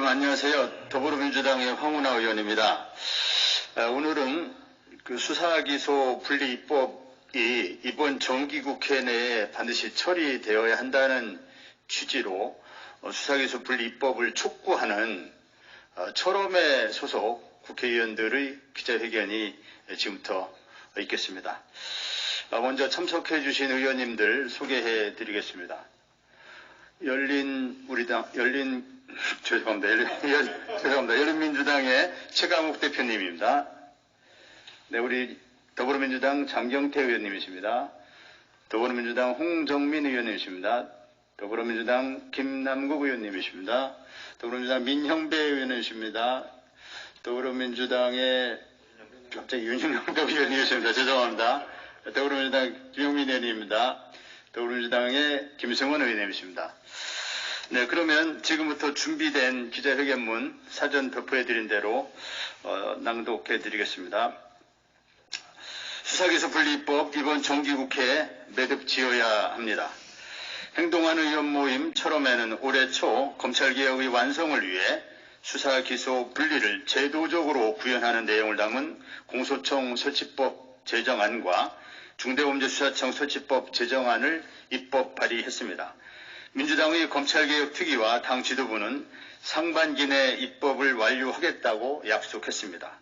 여러분 안녕하세요. 더불어민주당의 황운하 의원입니다. 오늘은 그 수사기소 분리입법이 이번 정기국회 내에 반드시 처리되어야 한다는 취지로 수사기소 분리입법을 촉구하는 철험의 소속 국회의원들의 기자회견이 지금부터 있겠습니다. 먼저 참석해 주신 의원님들 소개해 드리겠습니다. 열린민주당의 최강욱 대표님입니다. 네, 우리 더불어민주당 장경태 의원님이십니다. 더불어민주당 홍정민 의원님이십니다. 더불어민주당 김남국 의원님이십니다. 더불어민주당 민형배 의원님이십니다. 더불어민주당의 갑자기 윤영덕 의원님이십니다. 죄송합니다. 더불어민주당 김용민 의원님입니다. 더불어민주당의 김성원 의원님이십니다. 네, 그러면 지금부터 준비된 기자회견문 사전 배포해드린 대로 낭독해 드리겠습니다. 수사기소 분리입법 이번 정기국회에 매듭 지어야 합니다. 행동하는 의원 모임 철험에는 올해 초 검찰개혁의 완성을 위해 수사기소 분리를 제도적으로 구현하는 내용을 담은 공소청 설치법 제정안과 중대범죄수사청 설치법 제정안을 입법 발의했습니다. 민주당의 검찰개혁 특위와 당 지도부는 상반기 내 입법을 완료하겠다고 약속했습니다.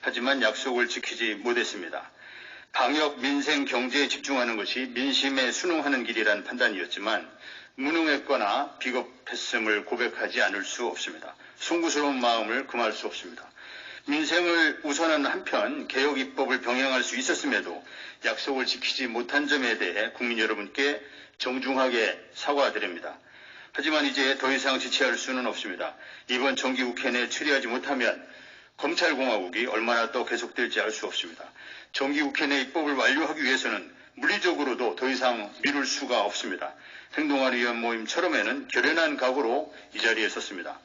하지만 약속을 지키지 못했습니다. 방역, 민생, 경제에 집중하는 것이 민심에 순응하는 길이라는 판단이었지만 무능했거나 비겁했음을 고백하지 않을 수 없습니다. 송구스러운 마음을 금할 수 없습니다. 민생을 우선하는 한편 개혁 입법을 병행할 수 있었음에도 약속을 지키지 못한 점에 대해 국민 여러분께 정중하게 사과드립니다. 하지만 이제 더 이상 지체할 수는 없습니다. 이번 정기국회 내에 처리하지 못하면 검찰공화국이 얼마나 더 계속될지 알 수 없습니다. 정기국회 내 입법을 완료하기 위해서는 물리적으로도 더 이상 미룰 수가 없습니다. 행동하는 의원 모임 철험에는 결연한 각오로 이 자리에 섰습니다.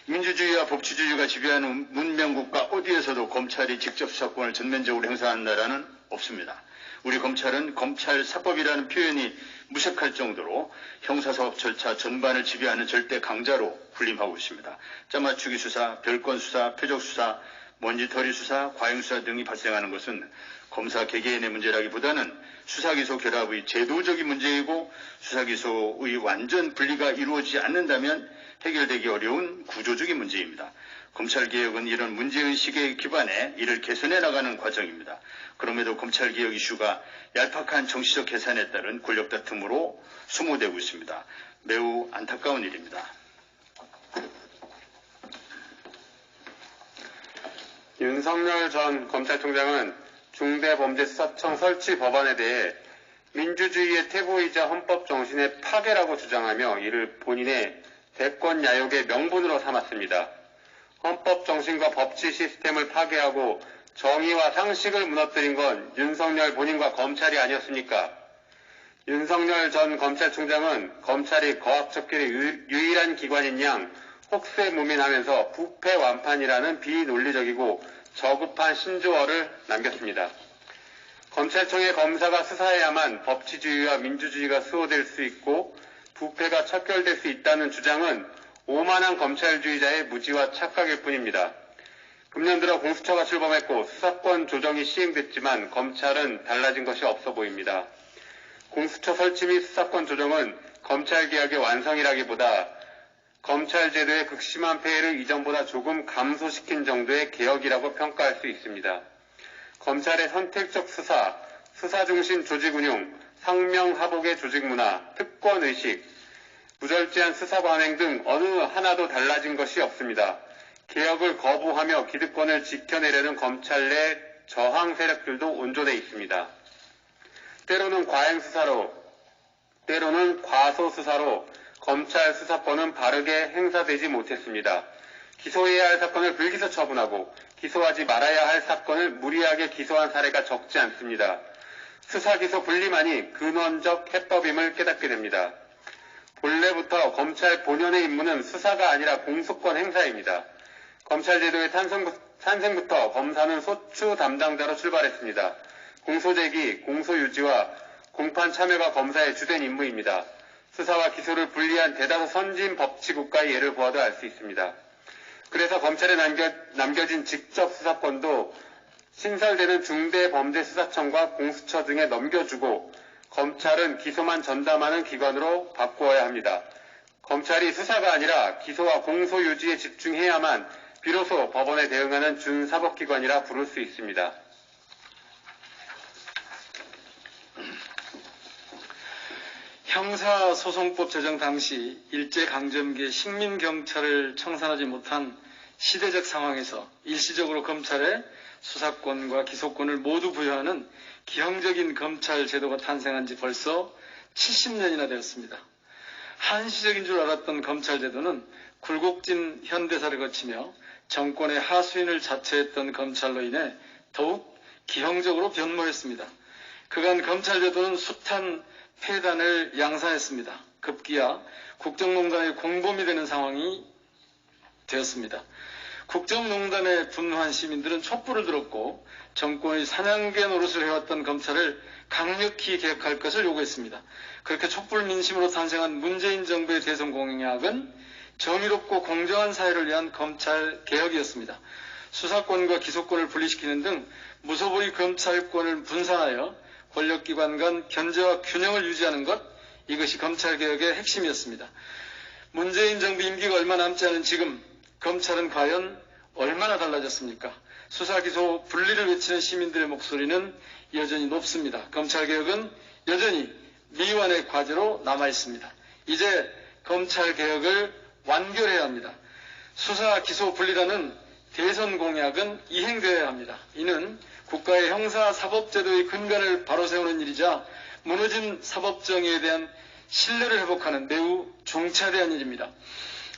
민주주의와 법치주의가 지배하는 문명국가 어디에서도 검찰이 직접 수사권을 전면적으로 행사하는 나라는 없습니다. 우리 검찰은 검찰사법이라는 표현이 무색할 정도로 형사사법 절차 전반을 지배하는 절대 강자로 군림하고 있습니다. 짜맞추기 수사, 별건 수사, 표적 수사, 먼지털이 수사, 과잉수사 등이 발생하는 것은 검사 개개인의 문제라기보다는 수사기소 결합의 제도적인 문제이고 수사기소의 완전 분리가 이루어지지 않는다면 해결되기 어려운 구조적인 문제입니다. 검찰개혁은 이런 문제의식에 기반해 이를 개선해 나가는 과정입니다. 그럼에도 검찰개혁 이슈가 얄팍한 정치적 계산에 따른 권력 다툼으로 소모되고 있습니다. 매우 안타까운 일입니다. 윤석열 전 검찰총장은 중대범죄수사청 설치 법안에 대해 민주주의의 태고이자 헌법 정신의 파괴라고 주장하며 이를 본인의 대권 야욕의 명분으로 삼았습니다. 헌법 정신과 법치 시스템을 파괴하고 정의와 상식을 무너뜨린 건 윤석열 본인과 검찰이 아니었습니까? 윤석열 전 검찰총장은 검찰이 거학적결의 유일한 기관인 양 혹세무민하면서 부패 완판이라는 비논리적이고 저급한 신조어를 남겼습니다. 검찰청의 검사가 수사해야만 법치주의와 민주주의가 수호될 수 있고 부패가 척결될 수 있다는 주장은 오만한 검찰주의자의 무지와 착각일 뿐입니다. 금년 들어 공수처가 출범했고 수사권 조정이 시행됐지만 검찰은 달라진 것이 없어 보입니다. 공수처 설치 및 수사권 조정은 검찰개혁의 완성이라기보다 검찰제도의 극심한 폐해를 이전보다 조금 감소시킨 정도의 개혁이라고 평가할 수 있습니다. 검찰의 선택적 수사, 수사중심 조직운용, 상명하복의 조직문화, 특권의식, 무절제한 수사관행 등 어느 하나도 달라진 것이 없습니다. 개혁을 거부하며 기득권을 지켜내려는 검찰 내 저항 세력들도 온존해 있습니다. 때로는 과잉수사로, 때로는 과소수사로 검찰 수사권은 바르게 행사되지 못했습니다. 기소해야 할 사건을 불기소 처분하고 기소하지 말아야 할 사건을 무리하게 기소한 사례가 적지 않습니다. 수사기소 분리만이 근원적 해법임을 깨닫게 됩니다. 본래부터 검찰 본연의 임무는 수사가 아니라 공소권 행사입니다. 검찰제도의 탄생부터 검사는 소추 담당자로 출발했습니다. 공소제기, 공소유지와 공판 참여가 검사의 주된 임무입니다. 수사와 기소를 분리한 대다수 선진 법치국가의 예를 보아도 알 수 있습니다. 그래서 검찰에 남겨진 직접 수사권도 신설되는 중대범죄수사청과 공수처 등에 넘겨주고 검찰은 기소만 전담하는 기관으로 바꾸어야 합니다. 검찰이 수사가 아니라 기소와 공소 유지에 집중해야만 비로소 법원에 대응하는 준사법기관이라 부를 수 있습니다. 형사소송법 제정 당시 일제강점기에 식민경찰을 청산하지 못한 시대적 상황에서 일시적으로 검찰에 수사권과 기소권을 모두 부여하는 기형적인 검찰 제도가 탄생한 지 벌써 70년이나 되었습니다. 한시적인 줄 알았던 검찰 제도는 굴곡진 현대사를 거치며 정권의 하수인을 자처했던 검찰로 인해 더욱 기형적으로 변모했습니다. 그간 검찰 제도는 숱한 폐단을 양산했습니다. 급기야 국정농단의 공범이 되는 상황이 되었습니다. 국정농단에 분노한 시민들은 촛불을 들었고 정권의 사냥개 노릇을 해왔던 검찰을 강력히 개혁할 것을 요구했습니다. 그렇게 촛불 민심으로 탄생한 문재인 정부의 대선 공약은 정의롭고 공정한 사회를 위한 검찰 개혁이었습니다. 수사권과 기소권을 분리시키는 등 무소불위 검찰권을 분산하여 권력기관 간 견제와 균형을 유지하는 것, 이것이 검찰개혁의 핵심이었습니다. 문재인 정부 임기가 얼마 남지 않은 지금 검찰은 과연 얼마나 달라졌습니까? 수사, 기소, 분리를 외치는 시민들의 목소리는 여전히 높습니다. 검찰개혁은 여전히 미완의 과제로 남아있습니다. 이제 검찰개혁을 완결해야 합니다. 수사, 기소, 분리라는 대선 공약은 이행되어야 합니다. 이는 국가의 형사사법제도의 근간을 바로 세우는 일이자 무너진 사법정의에 대한 신뢰를 회복하는 매우 중차대한 일입니다.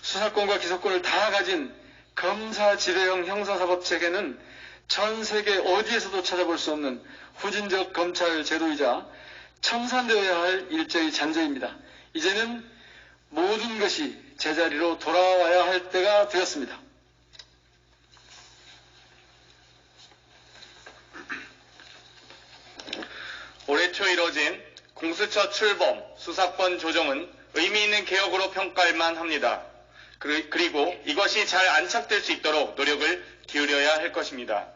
수사권과 기소권을 다 가진 검사지대형 형사사법체계는 전 세계 어디에서도 찾아볼 수 없는 후진적 검찰 제도이자 청산되어야 할 일제의 잔재입니다. 이제는 모든 것이 제자리로 돌아와야 할 때가 되었습니다. 올해 초 이뤄진 공수처 출범, 수사권 조정은 의미 있는 개혁으로 평가할 만합니다. 그리고 이것이 잘 안착될 수 있도록 노력을 기울여야 할 것입니다.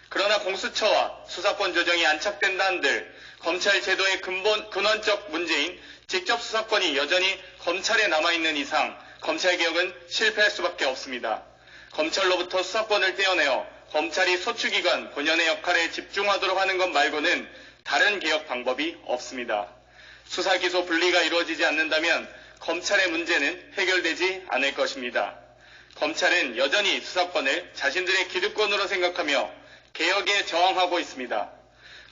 그러나 공수처와 수사권 조정이 안착된다 한들 검찰 제도의 근원적 문제인 직접 수사권이 여전히 검찰에 남아있는 이상 검찰개혁은 실패할 수밖에 없습니다. 검찰로부터 수사권을 떼어내어 검찰이 소추기관 본연의 역할에 집중하도록 하는 것 말고는 다른 개혁 방법이 없습니다. 수사, 기소 분리가 이루어지지 않는다면 검찰의 문제는 해결되지 않을 것입니다. 검찰은 여전히 수사권을 자신들의 기득권으로 생각하며 개혁에 저항하고 있습니다.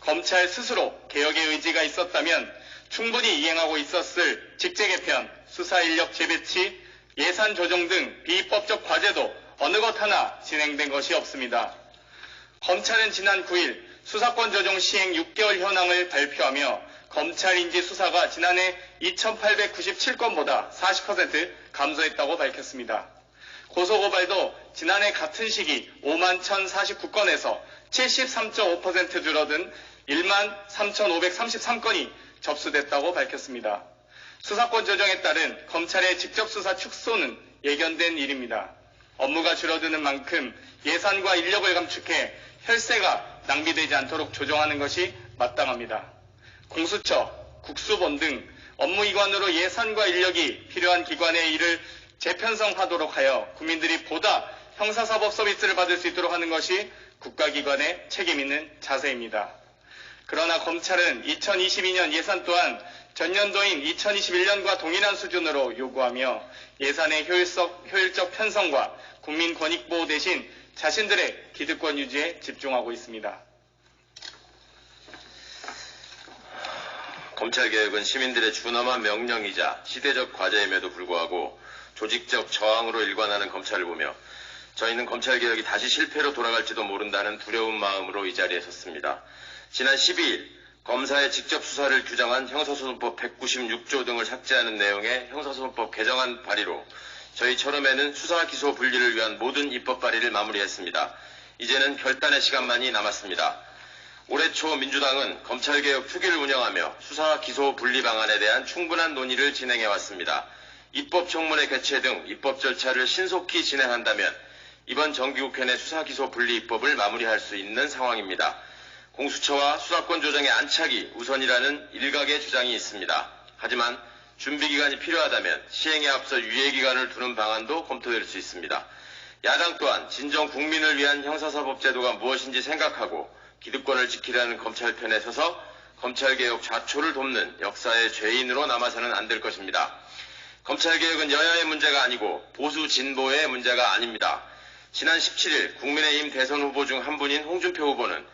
검찰 스스로 개혁의 의지가 있었다면 충분히 이행하고 있었을 직제 개편, 수사 인력 재배치, 예산 조정 등 비법적 과제도 어느 것 하나 진행된 것이 없습니다. 검찰은 지난 9일 수사권 조정 시행 6개월 현황을 발표하며 검찰 인지 수사가 지난해 2,897건보다 40% 감소했다고 밝혔습니다. 고소고발도 지난해 같은 시기 51,049건에서 73.5% 줄어든 13,533건이 접수됐다고 밝혔습니다. 수사권 조정에 따른 검찰의 직접 수사 축소는 예견된 일입니다. 업무가 줄어드는 만큼 예산과 인력을 감축해 혈세가 낭비되지 않도록 조정하는 것이 마땅합니다. 공수처, 국수본 등 업무이관으로 예산과 인력이 필요한 기관의 일을 재편성하도록 하여 국민들이 보다 형사사법 서비스를 받을 수 있도록 하는 것이 국가기관의 책임 있는 자세입니다. 그러나 검찰은 2022년 예산 또한 전년도인 2021년과 동일한 수준으로 요구하며 예산의 효율적 편성과 국민 권익 보호 대신 자신들의 기득권 유지에 집중하고 있습니다. 검찰개혁은 시민들의 준엄한 명령이자 시대적 과제임에도 불구하고 조직적 저항으로 일관하는 검찰을 보며 저희는 검찰개혁이 다시 실패로 돌아갈지도 모른다는 두려운 마음으로 이 자리에 섰습니다. 지난 12일 검사의 직접 수사를 규정한 형사소송법 196조 등을 삭제하는 내용의 형사소송법 개정안 발의로 저희 철험에는 수사 기소 분리를 위한 모든 입법 발의를 마무리했습니다. 이제는 결단의 시간만이 남았습니다. 올해 초 민주당은 검찰개혁 투기를 운영하며 수사 기소 분리 방안에 대한 충분한 논의를 진행해왔습니다. 입법청문회 개최 등 입법 절차를 신속히 진행한다면 이번 정기국회 내 수사기소 분리 입법을 마무리할 수 있는 상황입니다. 공수처와 수사권 조정의 안착이 우선이라는 일각의 주장이 있습니다. 하지만 준비기간이 필요하다면 시행에 앞서 유예기간을 두는 방안도 검토될 수 있습니다. 야당 또한 진정 국민을 위한 형사사법제도가 무엇인지 생각하고 기득권을 지키려는 검찰 편에 서서 검찰개혁 좌초를 돕는 역사의 죄인으로 남아서는 안 될 것입니다. 검찰개혁은 여야의 문제가 아니고 보수 진보의 문제가 아닙니다. 지난 17일 국민의힘 대선 후보 중 한 분인 홍준표 후보는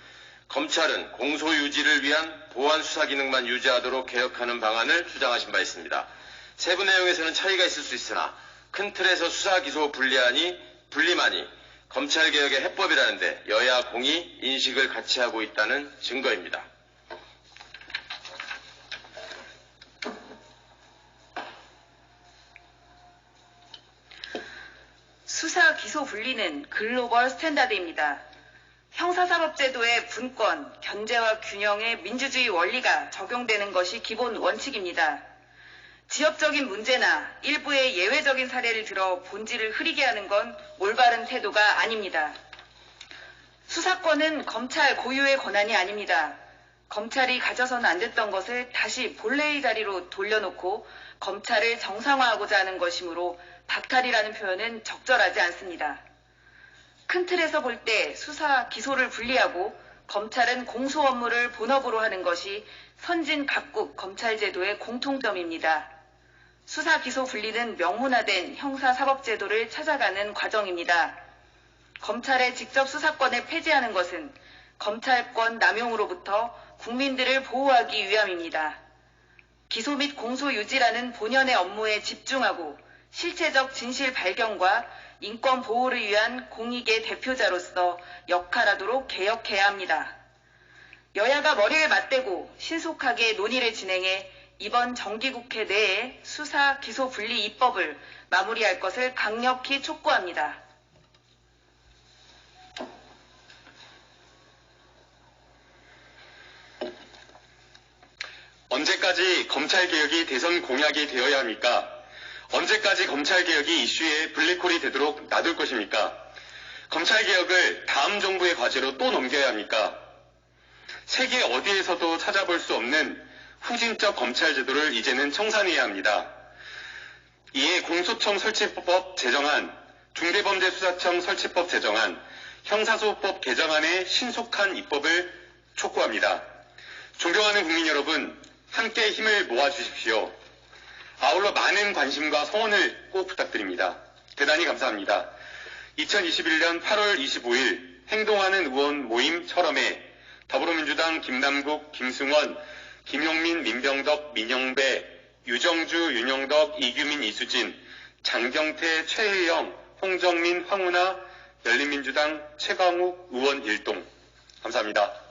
검찰은 공소유지를 위한 보안 수사 기능만 유지하도록 개혁하는 방안을 주장하신 바 있습니다. 세부 내용에서는 차이가 있을 수 있으나 큰 틀에서 수사 기소 분리만이 검찰개혁의 해법이라는데 여야 공이 인식을 같이 하고 있다는 증거입니다. 수사 기소 분리는 글로벌 스탠다드입니다. 형사사법제도의 분권, 견제와 균형의 민주주의 원리가 적용되는 것이 기본 원칙입니다. 지역적인 문제나 일부의 예외적인 사례를 들어 본질을 흐리게 하는 건 올바른 태도가 아닙니다. 수사권은 검찰 고유의 권한이 아닙니다. 검찰이 가져서는 안 됐던 것을 다시 본래의 자리로 돌려놓고 검찰을 정상화하고자 하는 것이므로 박탈이라는 표현은 적절하지 않습니다. 큰 틀에서 볼 때 수사, 기소를 분리하고 검찰은 공소 업무를 본업으로 하는 것이 선진 각국 검찰제도의 공통점입니다. 수사, 기소 분리는 명문화된 형사사법제도를 찾아가는 과정입니다. 검찰의 직접 수사권을 폐지하는 것은 검찰권 남용으로부터 국민들을 보호하기 위함입니다. 기소 및 공소 유지라는 본연의 업무에 집중하고 실체적 진실 발견과 인권 보호를 위한 공익의 대표자로서 역할하도록 개혁해야 합니다. 여야가 머리를 맞대고 신속하게 논의를 진행해 이번 정기국회 내에 수사, 기소 분리 입법을 마무리할 것을 강력히 촉구합니다. 언제까지 검찰개혁이 대선 공약이 되어야 합니까? 언제까지 검찰개혁이 이슈의 블랙홀이 되도록 놔둘 것입니까? 검찰개혁을 다음 정부의 과제로 또 넘겨야 합니까? 세계 어디에서도 찾아볼 수 없는 후진적 검찰제도를 이제는 청산해야 합니다. 이에 공소청 설치법 제정안, 중대범죄수사청 설치법 제정안, 형사소법 개정안의 신속한 입법을 촉구합니다. 존경하는 국민 여러분, 함께 힘을 모아주십시오. 아울러 많은 관심과 성원을 꼭 부탁드립니다. 대단히 감사합니다. 2021년 8월 25일 행동하는 의원 모임 철험에 더불어민주당 김남국, 김승원, 김용민, 민병덕, 민영배, 유정주, 윤영덕, 이규민, 이수진, 장경태, 최혜영, 홍정민, 황운하, 열린민주당 최강욱 의원 일동. 감사합니다.